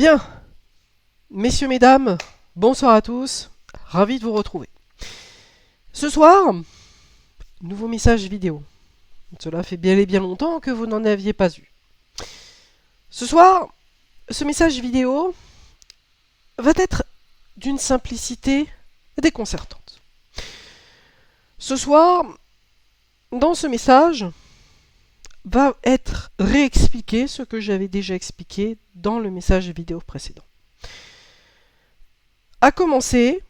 Bien, messieurs, mesdames, bonsoir à tous, ravi de vous retrouver. Ce soir, nouveau message vidéo. Cela fait bien et bien longtemps que vous n'en aviez pas eu. Ce soir, ce message vidéo va être d'une simplicité déconcertante. Ce soir, dans ce message, va être réexpliqué ce que j'avais déjà expliqué dans le message vidéo précédent. À commencer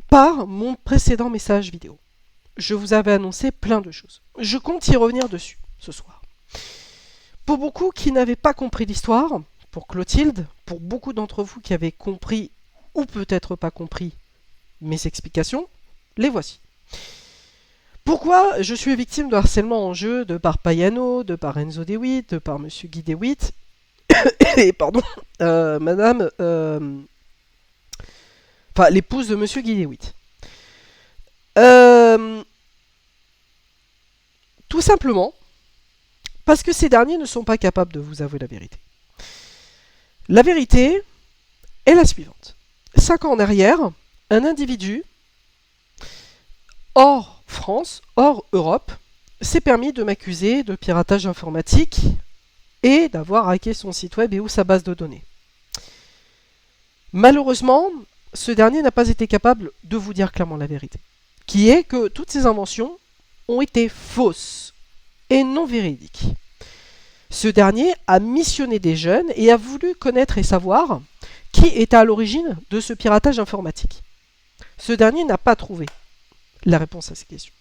par mon précédent message vidéo. Je vous avais annoncé plein de choses. Je compte y revenir dessus ce soir. Pour beaucoup qui n'avaient pas compris l'histoire, pour Clotilde, pour beaucoup d'entre vous qui avaient compris ou peut-être pas compris mes explications, les voici. Pourquoi je suis victime de harcèlement en jeu de par Payano, de par Enzo DeWitt, de par Monsieur Guy DeWitt, et pardon, Madame, enfin l'épouse de Monsieur Guy DeWitt. Tout simplement parce que ces derniers ne sont pas capables de vous avouer la vérité. La vérité est la suivante. 5 ans en arrière, un individu hors France, hors Europe, s'est permis de m'accuser de piratage informatique et d'avoir hacké son site web et ou sa base de données. Malheureusement, ce dernier n'a pas été capable de vous dire clairement la vérité, qui est que toutes ces inventions ont été fausses et non véridiques. Ce dernier a missionné des jeunes et a voulu connaître et savoir qui était à l'origine de ce piratage informatique. Ce dernier n'a pas trouvé la réponse à ces questions.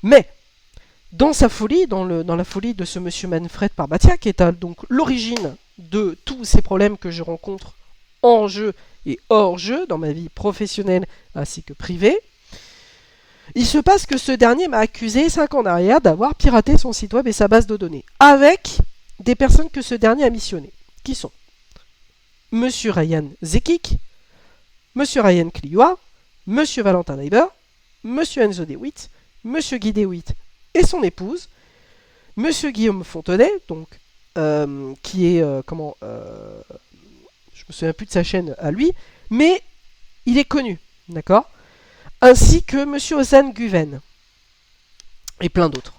Mais, dans sa folie, dans la folie de ce monsieur Manfred Parbatia, qui est donc l'origine de tous ces problèmes que je rencontre en jeu et hors jeu, dans ma vie professionnelle ainsi que privée, il se passe que ce dernier m'a accusé 5 ans en arrière d'avoir piraté son site web et sa base de données, avec des personnes que ce dernier a missionnées, qui sont Monsieur Ryan Zekik, Monsieur Ryan Clioa, Monsieur Valentin Neiber, Monsieur Enzo DeWitt, Monsieur Guy DeWitt et son épouse, Monsieur Guillaume Fontenay, donc qui est je me souviens plus de sa chaîne à lui, mais il est connu, d'accord, ainsi que Monsieur Ozan Guven et plein d'autres.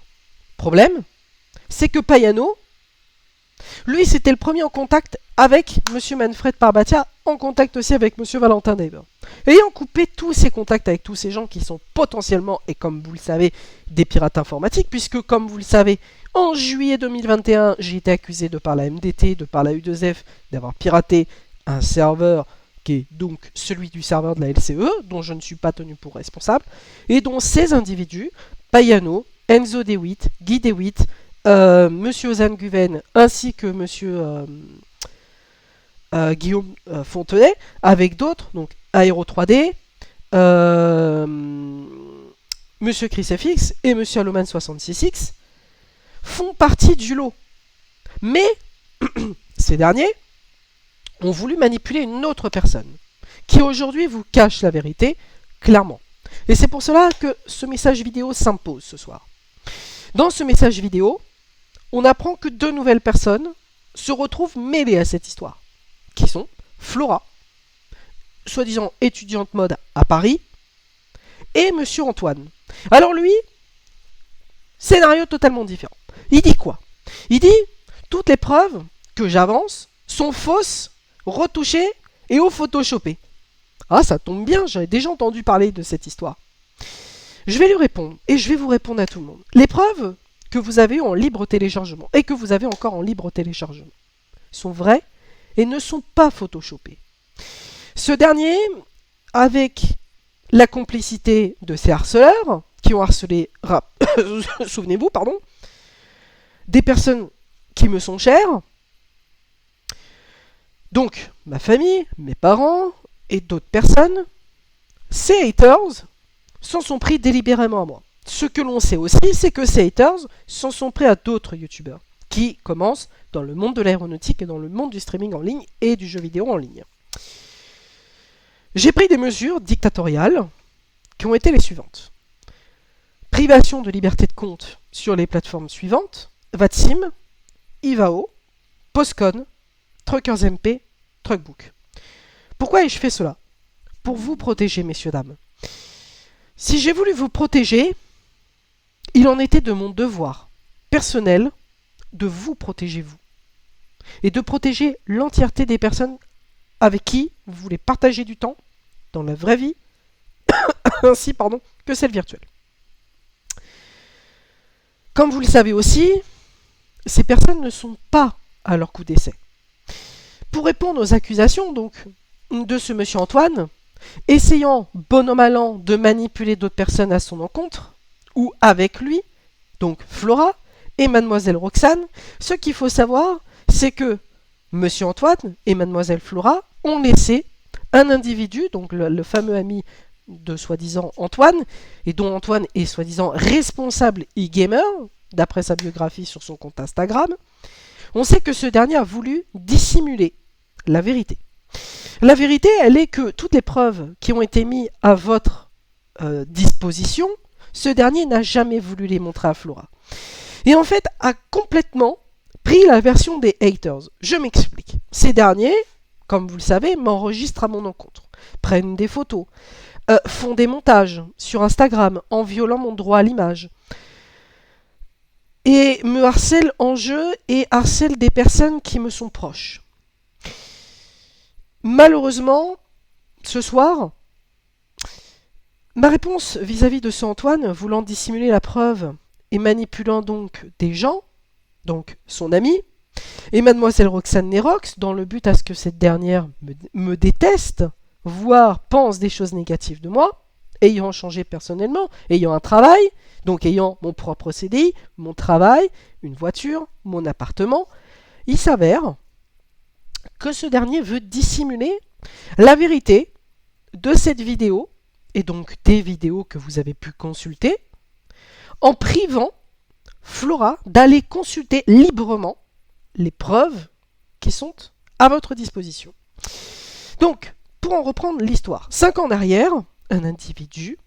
Problème, c'est que Payano, lui, c'était le premier en contact avec Monsieur Manfred Parbatia, en contact aussi avec Monsieur Valentin Neiber. Ayant coupé tous ses contacts avec tous ces gens qui sont potentiellement, et comme vous le savez, des pirates informatiques, puisque comme vous le savez, en juillet 2021, j'ai été accusé de par la MDT, de par la U2F, d'avoir piraté un serveur qui est donc celui du serveur de la LCE, dont je ne suis pas tenu pour responsable, et dont ces individus, Payano, Enzo DeWitt, Guy DeWitt, Monsieur Ozan Guven, ainsi que Monsieur Guillaume Fontenay, avec d'autres, donc Aero 3D, Monsieur Chris FX et Monsieur Aloman 66X, font partie du lot. Mais ces derniers ont voulu manipuler une autre personne, qui aujourd'hui vous cache la vérité, clairement. Et c'est pour cela que ce message vidéo s'impose ce soir. Dans ce message vidéo, on apprend que 2 nouvelles personnes se retrouvent mêlées à cette histoire, qui sont Flora, soi-disant étudiante mode à Paris, et Monsieur Antoine. Alors lui, scénario totalement différent. Il dit quoi? Il dit toutes les preuves que j'avance sont fausses, retouchées et ou photoshopées. Ah, ça tombe bien, j'avais déjà entendu parler de cette histoire. Je vais lui répondre, et je vais vous répondre à tout le monde. Les preuves que vous avez eues en libre téléchargement, et que vous avez encore en libre téléchargement, sont vraies et ne sont pas photoshopées. Ce dernier, avec la complicité de ces harceleurs, qui ont harcelé, souvenez-vous, pardon, des personnes qui me sont chères, donc ma famille, mes parents et d'autres personnes, ces haters s'en sont pris délibérément à moi. Ce que l'on sait aussi, c'est que ces haters s'en sont pris à d'autres youtubeurs qui commencent dans le monde de l'aéronautique et dans le monde du streaming en ligne et du jeu vidéo en ligne. J'ai pris des mesures dictatoriales qui ont été les suivantes. Privation de liberté de compte sur les plateformes suivantes: Vatsim, Ivao, Postcon, Truckers MP, Truckbook. Pourquoi ai-je fait cela? Pour vous protéger, messieurs, dames. Si j'ai voulu vous protéger, il en était de mon devoir personnel de vous protéger, vous. Et de protéger l'entièreté des personnes avec qui vous voulez partager du temps dans la vraie vie, ainsi que celle virtuelle. Comme vous le savez aussi, ces personnes ne sont pas à leur coup d'essai. Pour répondre aux accusations donc de ce monsieur Antoine, essayant bon an mal an de manipuler d'autres personnes à son encontre, ou avec lui, donc Flora et mademoiselle Roxane, ce qu'il faut savoir, c'est que monsieur Antoine et mademoiselle Flora ont laissé un individu, donc le fameux ami de soi-disant Antoine, et dont Antoine est soi-disant responsable e-gamer, d'après sa biographie sur son compte Instagram. On sait que ce dernier a voulu dissimuler la vérité. La vérité, elle est que toutes les preuves qui ont été mises à votre disposition, ce dernier n'a jamais voulu les montrer à Flora. Et en fait, a complètement pris la version des haters. Je m'explique. Ces derniers, comme vous le savez, m'enregistrent à mon encontre, prennent des photos, font des montages sur Instagram en violant mon droit à l'image, et me harcèlent en jeu et harcèlent des personnes qui me sont proches. Malheureusement, ce soir, ma réponse vis-à-vis de ce Antoine, voulant dissimuler la preuve et manipulant donc des gens, donc son ami, et mademoiselle Roxane Nerox, dans le but à ce que cette dernière me déteste, voire pense des choses négatives de moi, ayant changé personnellement, ayant un travail, donc ayant mon propre CDI, mon travail, une voiture, mon appartement, il s'avère que ce dernier veut dissimuler la vérité de cette vidéo, et donc des vidéos que vous avez pu consulter, en privant Flora d'aller consulter librement les preuves qui sont à votre disposition. Donc, pour en reprendre l'histoire, 5 ans en arrière, un individu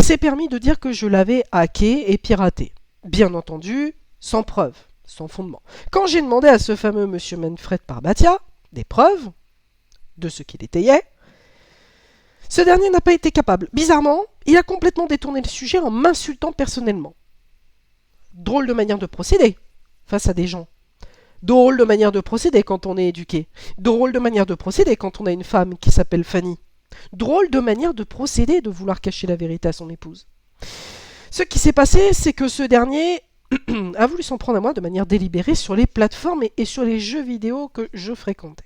s'est permis de dire que je l'avais hacké et piraté. Bien entendu, sans preuve, sans fondement. Quand j'ai demandé à ce fameux monsieur Manfred Parbatia des preuves de ce qu'il étayait, ce dernier n'a pas été capable. Bizarrement, il a complètement détourné le sujet en m'insultant personnellement. Drôle de manière de procéder face à des gens. Drôle de manière de procéder quand on est éduqué. Drôle de manière de procéder quand on a une femme qui s'appelle Fanny. Drôle de manière de procéder de vouloir cacher la vérité à son épouse. Ce qui s'est passé, c'est que ce dernier a voulu s'en prendre à moi de manière délibérée sur les plateformes et sur les jeux vidéo que je fréquentais.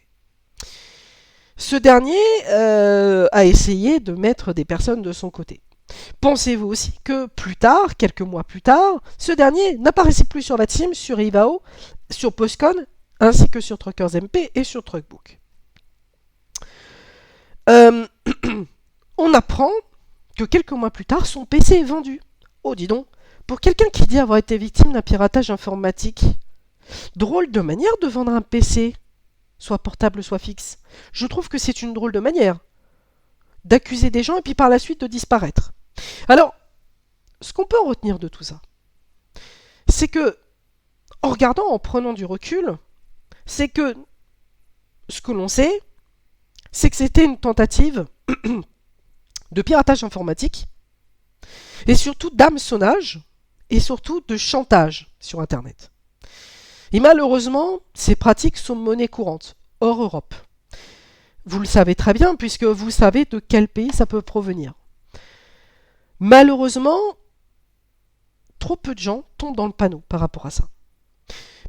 Ce dernier a essayé de mettre des personnes de son côté. Pensez-vous aussi que plus tard, quelques mois plus tard, ce dernier n'apparaissait plus sur la team, sur Ivao, sur Postcon, ainsi que sur Truckers MP et sur Truckbook. On apprend que quelques mois plus tard, son PC est vendu. Oh, dis donc, pour quelqu'un qui dit avoir été victime d'un piratage informatique, drôle de manière de vendre un PC, soit portable, soit fixe. Je trouve que c'est une drôle de manière d'accuser des gens et puis par la suite de disparaître. Alors, ce qu'on peut en retenir de tout ça, c'est que, en regardant, en prenant du recul, c'est que ce que l'on sait, c'est que c'était une tentative de piratage informatique, et surtout d'hameçonnage, et surtout de chantage sur Internet. Et malheureusement, ces pratiques sont monnaie courante, hors Europe. Vous le savez très bien, puisque vous savez de quel pays ça peut provenir. Malheureusement, trop peu de gens tombent dans le panneau par rapport à ça.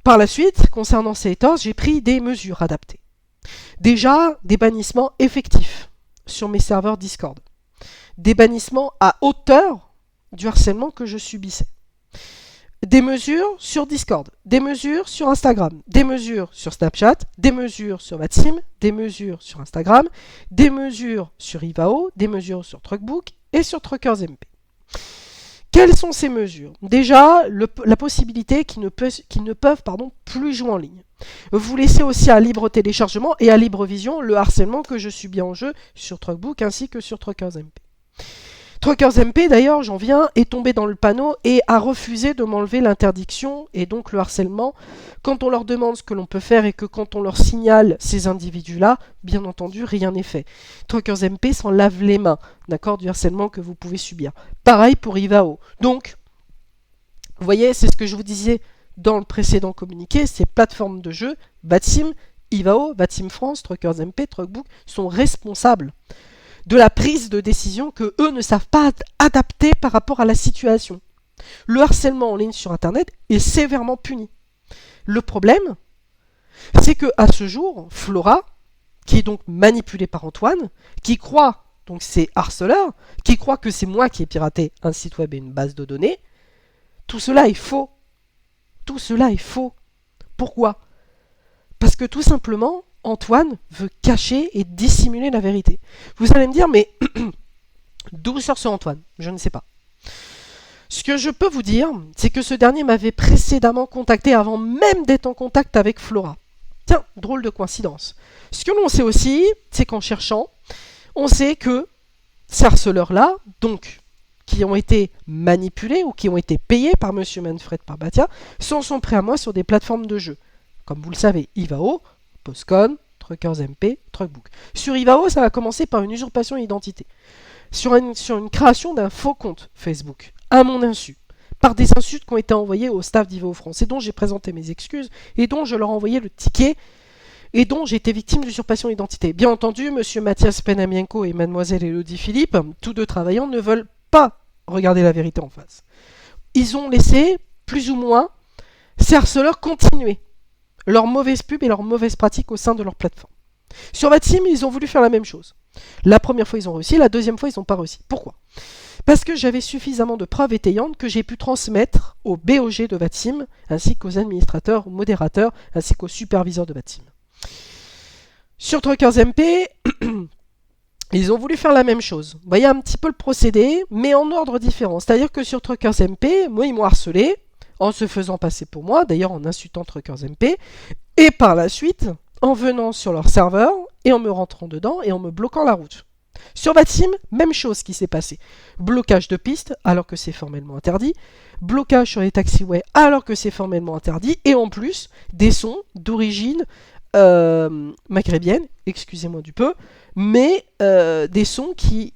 Par la suite, concernant ces haters, j'ai pris des mesures adaptées. Déjà, des bannissements effectifs sur mes serveurs Discord. Des bannissements à hauteur du harcèlement que je subissais. Des mesures sur Discord, des mesures sur Instagram, des mesures sur Snapchat, des mesures sur Maxime, des mesures sur Instagram, des mesures sur Ivao, des mesures sur Truckbook et sur Truckers MP. Quelles sont ces mesures? Déjà, la possibilité qu'ils ne peuvent plus jouer en ligne. Vous laissez aussi à libre téléchargement et à libre vision le harcèlement que je subis en jeu sur Truckbook ainsi que sur Truckers MP. Truckers MP, d'ailleurs, j'en viens, est tombé dans le panneau et a refusé de m'enlever l'interdiction et donc le harcèlement quand on leur demande ce que l'on peut faire et que quand on leur signale ces individus-là, bien entendu, rien n'est fait. Truckers MP s'en lave les mains, d'accord, du harcèlement que vous pouvez subir. Pareil pour Ivao. Donc, vous voyez, c'est ce que je vous disais dans le précédent communiqué, ces plateformes de jeu, Batim, Ivao, Batim France, Truckers MP, Truckbook, sont responsables de la prise de décision que eux ne savent pas adapter par rapport à la situation. Le harcèlement en ligne sur Internet est sévèrement puni. Le problème, c'est que à ce jour, Flora, qui est donc manipulée par Antoine, qui croit, donc c'est harceleur, qui croit que c'est moi qui ai piraté un site web et une base de données, tout cela est faux. Tout cela est faux. Pourquoi ? Parce que tout simplement, Antoine veut cacher et dissimuler la vérité. Vous allez me dire, mais d'où sort ce Antoine ? Je ne sais pas. Ce que je peux vous dire, c'est que ce dernier m'avait précédemment contacté avant même d'être en contact avec Flora. Tiens, drôle de coïncidence. Ce que l'on sait aussi, c'est qu'en cherchant, on sait que ces harceleurs-là, donc, qui ont été manipulés ou qui ont été payés par Monsieur Manfred Parbatia, sont prêts à moi sur des plateformes de jeu. Comme vous le savez, Ivao, Postcon, Truckers MP, Truckbook. Sur Ivao, ça va commencer par une usurpation d'identité. Sur une création d'un faux compte Facebook, à mon insu, par des insultes qui ont été envoyées au staff d'Ivao France, et dont j'ai présenté mes excuses, et dont je leur ai envoyé le ticket, et dont j'ai été victime d'usurpation d'identité. Bien entendu, Monsieur Mathias Penamienko et Mademoiselle Elodie Philippe, tous deux travaillant, ne veulent pas regarder la vérité en face. Ils ont laissé, plus ou moins, ces harceleurs continuer leurs mauvaises pubs et leurs mauvaises pratiques au sein de leur plateforme. Sur Vatim, ils ont voulu faire la même chose. La première fois, ils ont réussi, la deuxième fois, ils n'ont pas réussi. Pourquoi ? Parce que j'avais suffisamment de preuves étayantes que j'ai pu transmettre au BOG de Vatim, ainsi qu'aux administrateurs, aux modérateurs, ainsi qu'aux superviseurs de Vatim. Sur Truckers MP, ils ont voulu faire la même chose. Vous voyez un petit peu le procédé, mais en ordre différent. C'est-à-dire que sur Truckers MP, moi, ils m'ont harcelé, en se faisant passer pour moi, d'ailleurs en insultant Truckers MP, et par la suite, en venant sur leur serveur, et en me rentrant dedans, et en me bloquant la route. Sur Vatim, même chose qui s'est passée. Blocage de piste, alors que c'est formellement interdit, blocage sur les taxiways, alors que c'est formellement interdit, et en plus, des sons d'origine maghrébienne, excusez-moi du peu, mais des sons qui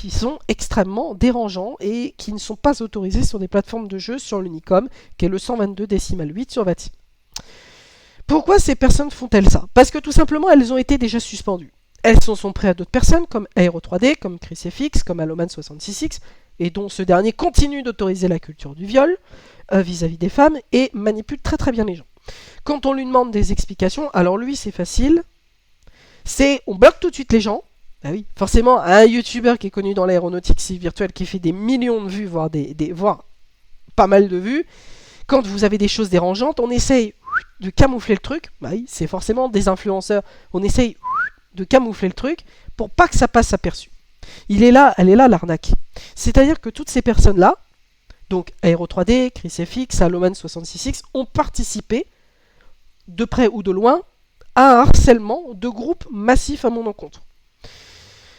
sont extrêmement dérangeants et qui ne sont pas autorisés sur des plateformes de jeu sur l'Unicom, qui est le 122.8 sur Vatim. Pourquoi ces personnes font-elles ça ? Parce que tout simplement, elles ont été déjà suspendues. Elles sont prêtes à d'autres personnes, comme Aero 3D, comme ChrisFX, comme Aloman66X, et dont ce dernier continue d'autoriser la culture du viol vis-à-vis des femmes, et manipule très très bien les gens. Quand on lui demande des explications, alors lui c'est facile, on bloque tout de suite les gens. Ah oui, forcément, un youtubeur qui est connu dans l'aéronautique virtuelle, qui fait des millions de vues, voire pas mal de vues, quand vous avez des choses dérangeantes, on essaye de camoufler le truc. Bah oui, c'est forcément des influenceurs, on essaye de camoufler le truc pour pas que ça passe aperçu. Elle est là l'arnaque. C'est-à-dire que toutes ces personnes-là, donc Aero 3D, ChrisFX, Aloman66X, ont participé, de près ou de loin, à un harcèlement de groupes massifs à mon encontre.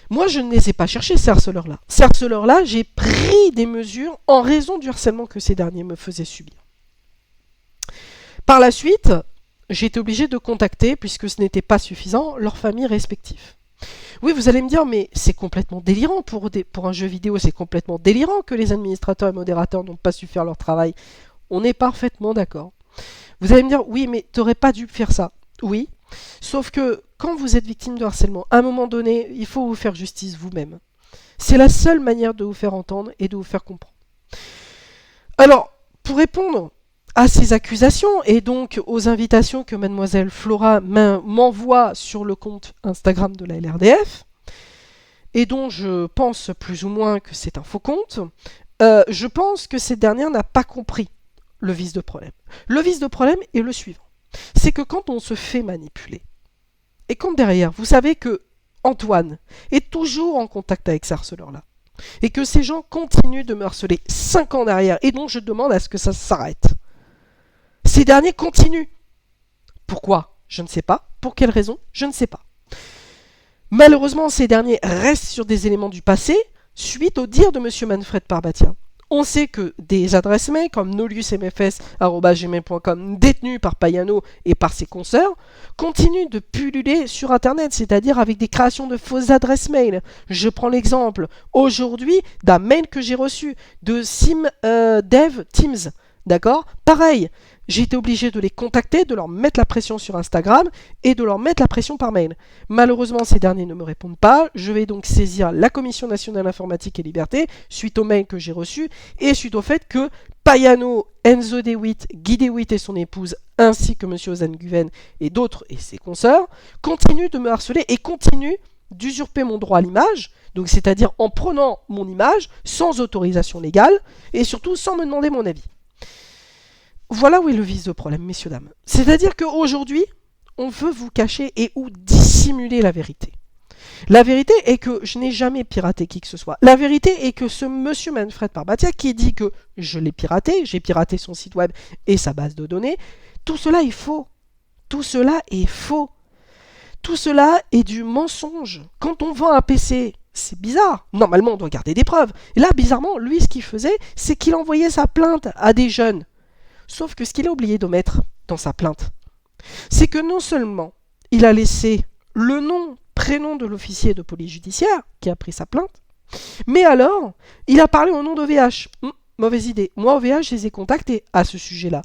Moi, je ne les ai pas cherchés, ces harceleurs-là. Ces harceleurs-là, j'ai pris des mesures en raison du harcèlement que ces derniers me faisaient subir. Par la suite, j'ai été obligé de contacter, puisque ce n'était pas suffisant, leurs familles respectives. Oui, vous allez me dire, mais c'est complètement délirant pour un jeu vidéo, c'est complètement délirant que les administrateurs et modérateurs n'ont pas su faire leur travail. On est parfaitement d'accord. Vous allez me dire, oui, mais t'aurais pas dû faire ça. Oui, sauf que quand vous êtes victime de harcèlement, à un moment donné, il faut vous faire justice vous-même. C'est la seule manière de vous faire entendre et de vous faire comprendre. Alors, pour répondre à ces accusations et donc aux invitations que mademoiselle Flora m'envoie sur le compte Instagram de la LRDF, et dont je pense plus ou moins que c'est un faux compte, je pense que cette dernière n'a pas compris le vice de problème. Le vice de problème est le suivant. C'est que quand on se fait manipuler, et quand derrière, vous savez que Antoine est toujours en contact avec ces harceleurs-là, et que ces gens continuent de me harceler 5 ans derrière, et donc je demande à ce que ça s'arrête. Ces derniers continuent. Pourquoi ? Je ne sais pas. Pour quelle raison ? Je ne sais pas. Malheureusement, ces derniers restent sur des éléments du passé, suite au dire de M. Manfred Parbatia. On sait que des adresses mail comme noliusmfs@gmail.com détenues par Payano et par ses consoeurs continuent de pulluler sur Internet, c'est-à-dire avec des créations de fausses adresses mail. Je prends l'exemple aujourd'hui d'un mail que j'ai reçu de Dev Teams. D'accord? Pareil, j'ai été obligé de les contacter, de leur mettre la pression sur Instagram et de leur mettre la pression par mail. Malheureusement, ces derniers ne me répondent pas. Je vais donc saisir la Commission nationale informatique et liberté suite au mail que j'ai reçu et suite au fait que Payano, Enzo DeWitt, Guy DeWitt et son épouse, ainsi que M. Ozan Guven et d'autres et ses consoeurs, continuent de me harceler et continuent d'usurper mon droit à l'image, donc c'est-à-dire en prenant mon image sans autorisation légale et surtout sans me demander mon avis. Voilà où est le vice de problème, messieurs, dames. C'est-à-dire qu'aujourd'hui, on veut vous cacher et ou dissimuler la vérité. La vérité est que je n'ai jamais piraté qui que ce soit. La vérité est que ce monsieur Manfred Parbatia qui dit que je l'ai piraté, j'ai piraté son site web et sa base de données, tout cela est faux. Tout cela est faux. Tout cela est du mensonge. Quand on vend un PC, c'est bizarre. Normalement, on doit garder des preuves. Et là, bizarrement, lui, ce qu'il faisait, c'est qu'il envoyait sa plainte à des jeunes. Sauf que ce qu'il a oublié de mettre dans sa plainte, c'est que non seulement il a laissé le nom, prénom de l'officier de police judiciaire qui a pris sa plainte, mais alors, il a parlé au nom d'OVH. Mauvaise idée. Moi, OVH, je les ai contactés à ce sujet-là,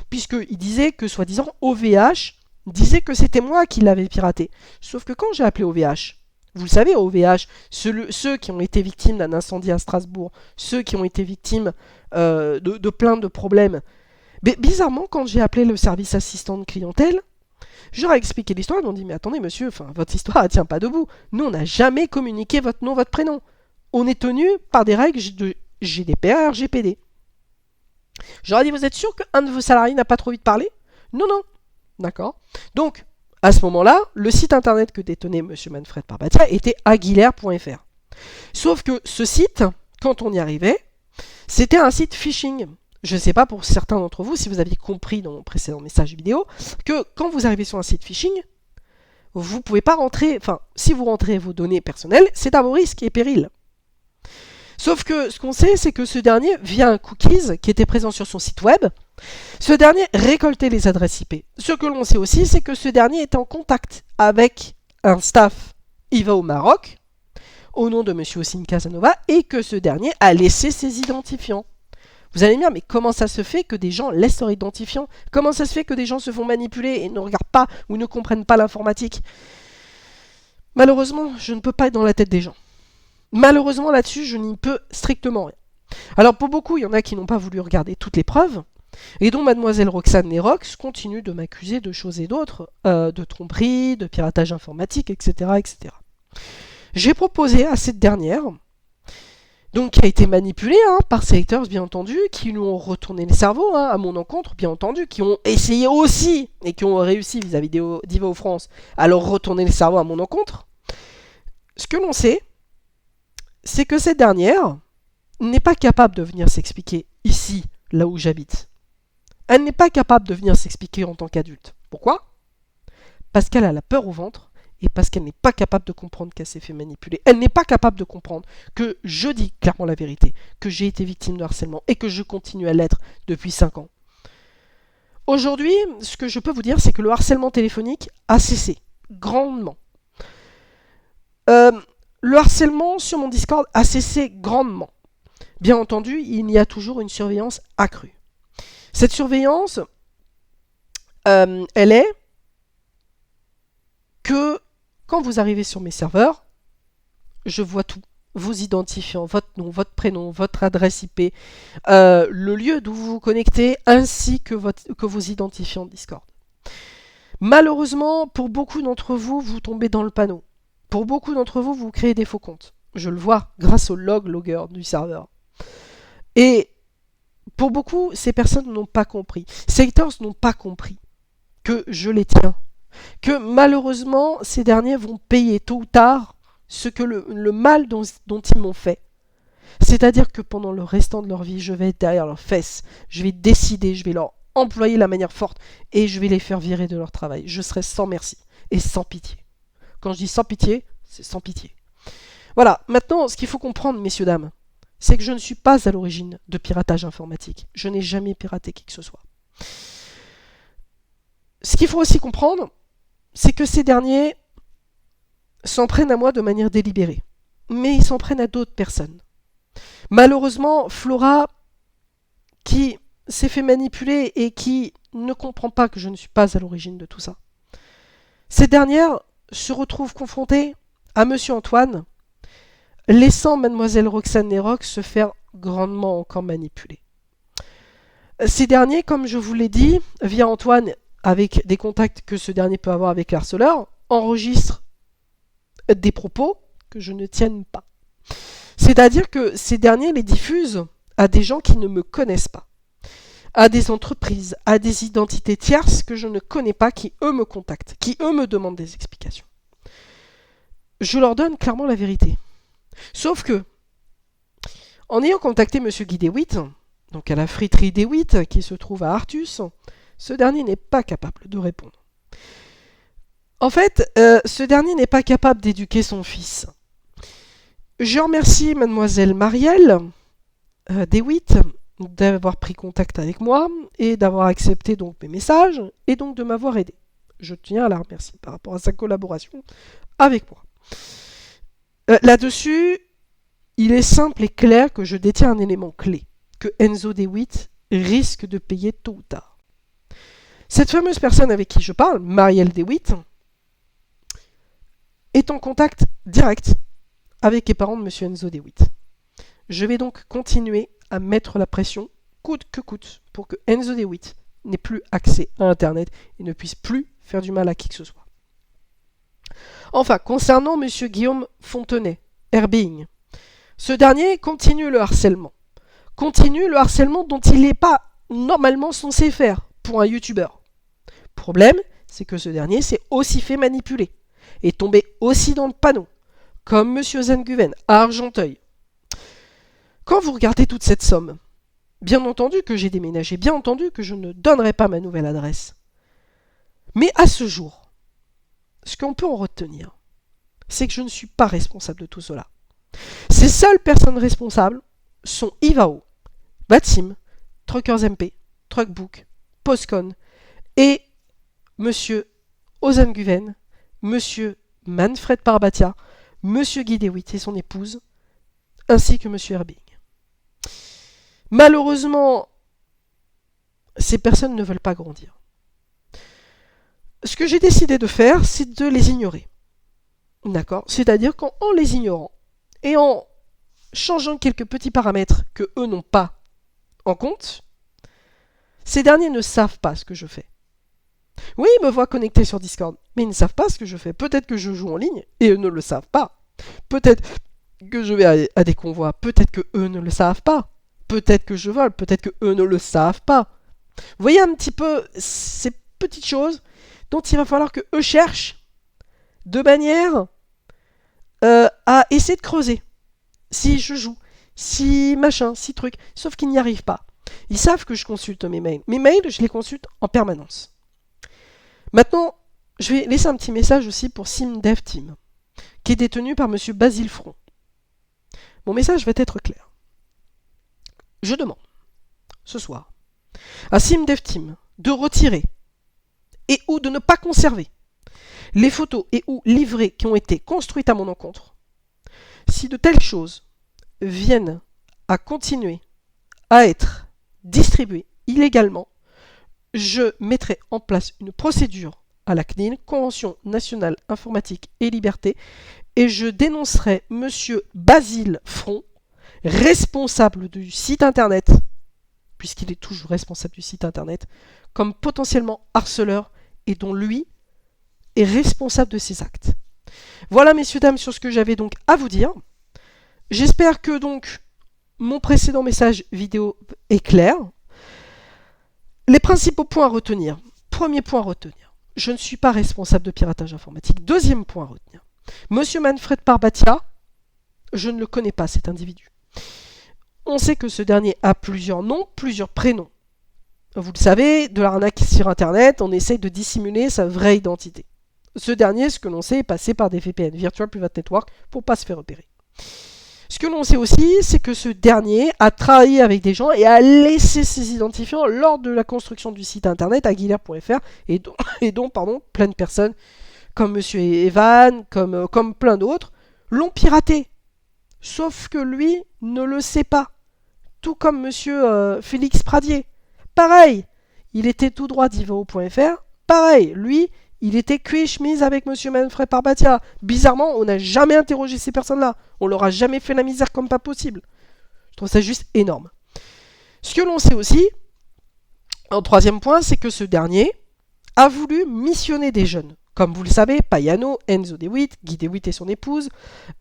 puisqu'il disait que, soi-disant, OVH disait que c'était moi qui l'avais piraté. Sauf que quand j'ai appelé OVH, vous le savez, OVH, ceux qui ont été victimes d'un incendie à Strasbourg, ceux qui ont été victimes de plein de problèmes, mais bizarrement, quand j'ai appelé le service assistant de clientèle, je leur ai expliqué l'histoire, ils m'ont dit « Mais attendez monsieur, votre histoire ne tient pas debout. Nous, on n'a jamais communiqué votre nom, votre prénom. On est tenu par des règles de GDPR, RGPD. » Je leur ai dit « Vous êtes sûr qu'un de vos salariés n'a pas trop vite parlé ?»« Non, non. » D'accord. Donc, à ce moment-là, le site internet que détenait monsieur Manfred Parbatia était aguilera.fr. Sauf que ce site, quand on y arrivait, c'était un site phishing. Je ne sais pas pour certains d'entre vous si vous aviez compris dans mon précédent message vidéo que quand vous arrivez sur un site phishing, vous ne pouvez pas rentrer, si vous rentrez vos données personnelles, c'est à vos risques et périls. Sauf que ce qu'on sait, c'est que ce dernier, via un cookies qui était présent sur son site web, ce dernier récoltait les adresses IP. Ce que l'on sait aussi, c'est que ce dernier était en contact avec un staff IVA au Maroc, au nom de M. Ossine Casanova, et que ce dernier a laissé ses identifiants. Vous allez me dire, mais comment ça se fait que des gens laissent leur identifiant? Comment ça se fait que des gens se font manipuler et ne regardent pas ou ne comprennent pas l'informatique? Malheureusement, je ne peux pas être dans la tête des gens. Malheureusement, là-dessus, je n'y peux strictement rien. Alors, pour beaucoup, il y en a qui n'ont pas voulu regarder toutes les preuves, et dont mademoiselle Roxane Nerox continue de m'accuser de choses et d'autres, de tromperie, de piratage informatique, etc., etc. J'ai proposé à cette dernière, donc qui a été manipulée par ces haters, bien entendu, qui lui ont retourné le cerveau à mon encontre, bien entendu, qui ont essayé aussi, et qui ont réussi vis-à-vis d'Iva France, à leur retourner le cerveau à mon encontre. Ce que l'on sait, c'est que cette dernière n'est pas capable de venir s'expliquer ici, là où j'habite. Elle n'est pas capable de venir s'expliquer en tant qu'adulte. Pourquoi? Parce qu'elle a la peur au ventre, et parce qu'elle n'est pas capable de comprendre qu'elle s'est fait manipuler. Elle n'est pas capable de comprendre que je dis clairement la vérité, que j'ai été victime de harcèlement et que je continue à l'être depuis 5 ans. Aujourd'hui, ce que je peux vous dire, c'est que le harcèlement téléphonique a cessé grandement. Le harcèlement sur mon Discord a cessé grandement. Bien entendu, il y a toujours une surveillance accrue. Cette surveillance, elle est que quand vous arrivez sur mes serveurs, je vois tout. Vos identifiants, votre nom, votre prénom, votre adresse IP, le lieu d'où vous vous connectez, ainsi que vos identifiants de Discord. Malheureusement, pour beaucoup d'entre vous, vous tombez dans le panneau. Pour beaucoup d'entre vous, vous créez des faux comptes. Je le vois grâce au logger du serveur. Et pour beaucoup, ces personnes n'ont pas compris. Ces haters n'ont pas compris que je les tiens. Que malheureusement, ces derniers vont payer tôt ou tard ce que le mal dont ils m'ont fait. C'est-à-dire que pendant le restant de leur vie, je vais être derrière leurs fesses, je vais décider, je vais leur employer la manière forte et je vais les faire virer de leur travail. Je serai sans merci et sans pitié. Quand je dis sans pitié, c'est sans pitié. Voilà, maintenant, ce qu'il faut comprendre, messieurs, dames, c'est que je ne suis pas à l'origine de piratage informatique. Je n'ai jamais piraté qui que ce soit. Ce qu'il faut aussi comprendre, c'est que ces derniers s'en prennent à moi de manière délibérée. Mais ils s'en prennent à d'autres personnes. Malheureusement, Flora, qui s'est fait manipuler et qui ne comprend pas que je ne suis pas à l'origine de tout ça, cette dernière se retrouve confrontée à Monsieur Antoine, laissant Mademoiselle Roxane Nerox se faire grandement encore manipuler. Ces derniers, comme je vous l'ai dit, via Antoine, avec des contacts que ce dernier peut avoir avec l'harceleur, enregistrent des propos que je ne tienne pas. C'est-à-dire que ces derniers les diffusent à des gens qui ne me connaissent pas, à des entreprises, à des identités tierces que je ne connais pas, qui eux me contactent, qui eux me demandent des explications. Je leur donne clairement la vérité. Sauf que, en ayant contacté M. Guy DeWitt, donc à la friterie DeWitt qui se trouve à Artus, ce dernier n'est pas capable de répondre. En fait, ce dernier n'est pas capable d'éduquer son fils. Je remercie mademoiselle Marielle DeWitt d'avoir pris contact avec moi et d'avoir accepté donc mes messages et donc de m'avoir aidé. Je tiens à la remercier par rapport à sa collaboration avec moi. Là-dessus, il est simple et clair que je détiens un élément clé, que Enzo DeWitt risque de payer tôt ou tard. Cette fameuse personne avec qui je parle, Marielle DeWitt, est en contact direct avec les parents de M. Enzo DeWitt. Je vais donc continuer à mettre la pression, coûte que coûte, pour que Enzo DeWitt n'ait plus accès à Internet et ne puisse plus faire du mal à qui que ce soit. Enfin, concernant M. Guillaume Fontenay, Herbing, ce dernier continue le harcèlement. Continue le harcèlement dont il n'est pas normalement censé faire pour un youtubeur. Problème, c'est que ce dernier s'est aussi fait manipuler, est tombé aussi dans le panneau, comme M. Zenguven à Argenteuil. Quand vous regardez toute cette somme, bien entendu que j'ai déménagé, bien entendu que je ne donnerai pas ma nouvelle adresse. Mais à ce jour, ce qu'on peut en retenir, c'est que je ne suis pas responsable de tout cela. Ces seules personnes responsables sont Ivao, Batim, Truckers MP, Truckbook, Postcon et M. Ozenguven, M. Manfred Parbatia, M. Guy DeWitt et son épouse, ainsi que M. Herbing. Malheureusement, ces personnes ne veulent pas grandir. Ce que j'ai décidé de faire, c'est de les ignorer. D'accord ? C'est-à-dire qu'en les ignorant et en changeant quelques petits paramètres que eux n'ont pas en compte, ces derniers ne savent pas ce que je fais. Oui, ils me voient connecté sur Discord, mais ils ne savent pas ce que je fais. Peut-être que je joue en ligne et eux ne le savent pas. Peut-être que je vais à des convois, peut-être que eux ne le savent pas. Peut-être que je vole, peut-être que eux ne le savent pas. Vous voyez un petit peu ces petites choses dont il va falloir que eux cherchent de manière à essayer de creuser. Si je joue, si machin, si truc, sauf qu'ils n'y arrivent pas. Ils savent que je consulte mes mails. Mes mails, je les consulte en permanence. Maintenant, je vais laisser un petit message aussi pour SimDevTeam, qui est détenu par M. Basile Front. Mon message va être clair. Je demande, ce soir, à SimDevTeam de retirer et ou de ne pas conserver les photos et ou livrets qui ont été construites à mon encontre. Si de telles choses viennent à continuer à être distribuées illégalement, je mettrai en place une procédure à la CNIL, Convention nationale informatique et liberté, et je dénoncerai M. Basile Front, responsable du site internet, puisqu'il est toujours responsable du site internet, comme potentiellement harceleur et dont lui est responsable de ses actes. Voilà, messieurs, dames, sur ce que j'avais donc à vous dire. J'espère que donc mon précédent message vidéo est clair. Les principaux points à retenir. Premier point à retenir. Je ne suis pas responsable de piratage informatique. Deuxième point à retenir. Monsieur Manfred Parbatia, je ne le connais pas, cet individu. On sait que ce dernier a plusieurs noms, plusieurs prénoms. Vous le savez, de l'arnaque sur Internet, on essaye de dissimuler sa vraie identité. Ce dernier, ce que l'on sait, est passé par des VPN, Virtual Private Network, pour ne pas se faire repérer. Ce que l'on sait aussi, c'est que ce dernier a travaillé avec des gens et a laissé ses identifiants lors de la construction du site internet aguilar.fr et dont plein de personnes, comme Monsieur Evan, comme plein d'autres, l'ont piraté. Sauf que lui ne le sait pas. Tout comme Monsieur Félix Pradier. Pareil, il était tout droit d'Ivao.fr. Pareil, lui, il était cuit et chemise avec Monsieur Manfred Parbatia. Bizarrement, on n'a jamais interrogé ces personnes-là. On leur a jamais fait la misère comme pas possible. Je trouve ça juste énorme. Ce que l'on sait aussi, en troisième point, c'est que ce dernier a voulu missionner des jeunes. Comme vous le savez, Payano, Enzo DeWitt, Guy DeWitt et son épouse,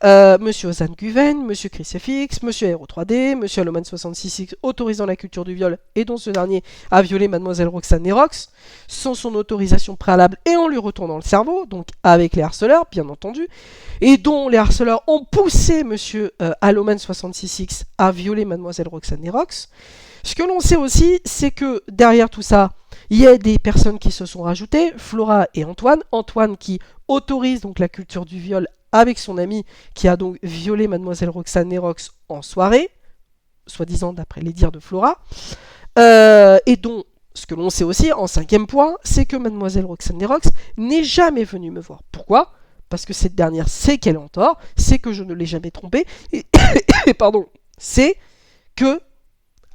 Monsieur Ozan Guven, Monsieur Chris FX, Monsieur Aero 3D, Monsieur Aloman 66X autorisant la culture du viol et dont ce dernier a violé Mademoiselle Roxane Nerox sans son autorisation préalable et en lui retournant le cerveau, donc avec les harceleurs bien entendu, et dont les harceleurs ont poussé Monsieur Aloman 66X à violer Mademoiselle Roxane Nerox. Ce que l'on sait aussi, c'est que derrière tout ça, il y a des personnes qui se sont rajoutées, Flora et Antoine. Antoine qui autorise donc la culture du viol avec son ami qui a donc violé Mademoiselle Roxane Nerox en soirée, soi-disant d'après les dires de Flora. Et dont, ce que l'on sait aussi, en cinquième point, c'est que Mademoiselle Roxane Nerox n'est jamais venue me voir. Pourquoi ? Parce que cette dernière sait qu'elle est en tort, sait que je ne l'ai jamais trompée, et pardon, c'est que,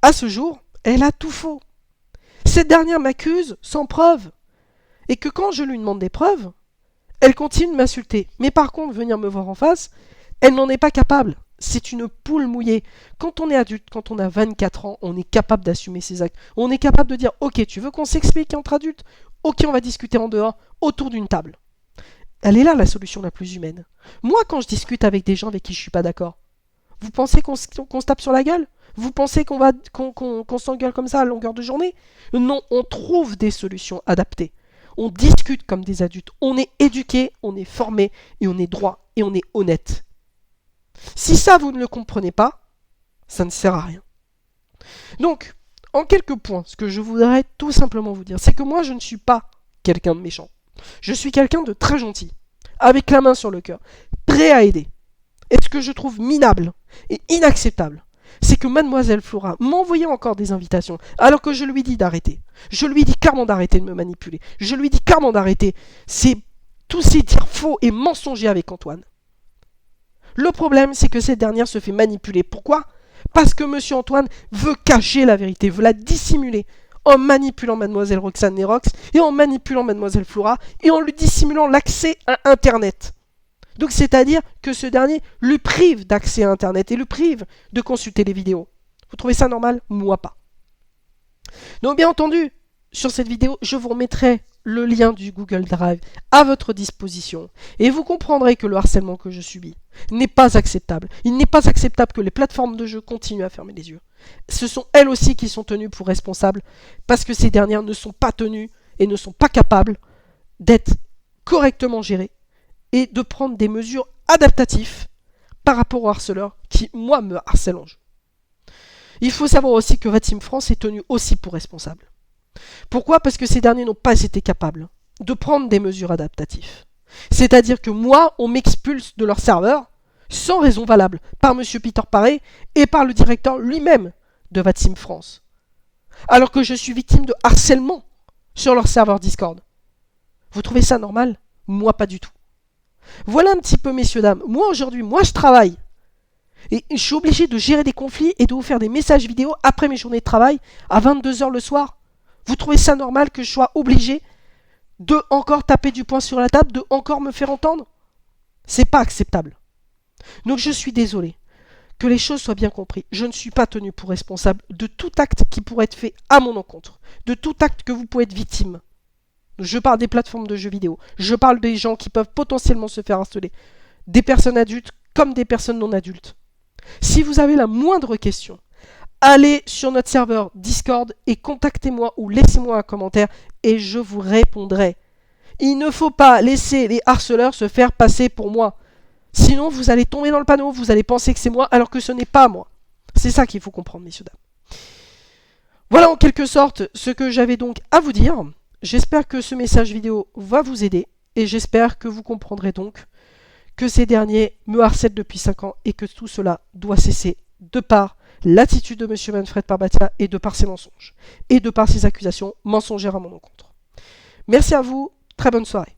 à ce jour, elle a tout faux. Cette dernière m'accuse sans preuve. Et que quand je lui demande des preuves, elle continue de m'insulter. Mais par contre, venir me voir en face, elle n'en est pas capable. C'est une poule mouillée. Quand on est adulte, quand on a 24 ans, on est capable d'assumer ses actes. On est capable de dire, ok, tu veux qu'on s'explique entre adultes ? Ok, on va discuter en dehors, autour d'une table. Elle est là la solution la plus humaine. Moi, quand je discute avec des gens avec qui je suis pas d'accord, vous pensez qu'on se tape sur la gueule ? Vous pensez qu'on s'engueule comme ça à longueur de journée ? Non, on trouve des solutions adaptées. On discute comme des adultes. On est éduqué, on est formé, et on est droit, et on est honnête. Si ça, vous ne le comprenez pas, ça ne sert à rien. Donc, en quelques points, ce que je voudrais tout simplement vous dire, c'est que moi, je ne suis pas quelqu'un de méchant. Je suis quelqu'un de très gentil, avec la main sur le cœur, prêt à aider. Et ce que je trouve minable et inacceptable, c'est que Mademoiselle Flora m'envoyait encore des invitations, alors que je lui dis d'arrêter. Je lui dis clairement d'arrêter de me manipuler. Je lui dis clairement d'arrêter tous ces tirs faux et mensongers avec Antoine. Le problème, c'est que cette dernière se fait manipuler. Pourquoi ? Parce que Monsieur Antoine veut cacher la vérité, veut la dissimuler, en manipulant Mademoiselle Roxane Nerox, et en manipulant Mademoiselle Flora, et en lui dissimulant l'accès à Internet. Donc c'est-à-dire que ce dernier lui prive d'accès à Internet et lui prive de consulter les vidéos. Vous trouvez ça normal ? Moi pas. Donc bien entendu, sur cette vidéo, je vous remettrai le lien du Google Drive à votre disposition. Et vous comprendrez que le harcèlement que je subis n'est pas acceptable. Il n'est pas acceptable que les plateformes de jeu continuent à fermer les yeux. Ce sont elles aussi qui sont tenues pour responsables parce que ces dernières ne sont pas tenues et ne sont pas capables d'être correctement gérées et de prendre des mesures adaptatives par rapport aux harceleurs qui, moi, me harcèlent en jeu. Il faut savoir aussi que Vatim France est tenu aussi pour responsable. Pourquoi ? Parce que ces derniers n'ont pas été capables de prendre des mesures adaptatives. C'est-à-dire que moi, on m'expulse de leur serveur sans raison valable par M. Peter Paré et par le directeur lui-même de Vatim France. Alors que je suis victime de harcèlement sur leur serveur Discord. Vous trouvez ça normal ? Moi, pas du tout. Voilà un petit peu, messieurs, dames. Moi, aujourd'hui, je travaille. Et je suis obligé de gérer des conflits et de vous faire des messages vidéo après mes journées de travail à 22h le soir. Vous trouvez ça normal que je sois obligé de encore taper du poing sur la table, de encore me faire entendre ? C'est pas acceptable. Donc je suis désolé. Que les choses soient bien comprises. Je ne suis pas tenu pour responsable de tout acte qui pourrait être fait à mon encontre. De tout acte que vous pouvez être victime. Je parle des plateformes de jeux vidéo. Je parle des gens qui peuvent potentiellement se faire harceler. Des personnes adultes comme des personnes non adultes. Si vous avez la moindre question, allez sur notre serveur Discord et contactez-moi ou laissez-moi un commentaire et je vous répondrai. Il ne faut pas laisser les harceleurs se faire passer pour moi. Sinon, vous allez tomber dans le panneau, vous allez penser que c'est moi alors que ce n'est pas moi. C'est ça qu'il faut comprendre, messieurs, dames. Voilà en quelque sorte ce que j'avais donc à vous dire. J'espère que ce message vidéo va vous aider et j'espère que vous comprendrez donc que ces derniers me harcèlent depuis 5 ans et que tout cela doit cesser de par l'attitude de M. Manfred Parbatia et de par ses mensonges et de par ses accusations mensongères à mon encontre. Merci à vous, très bonne soirée.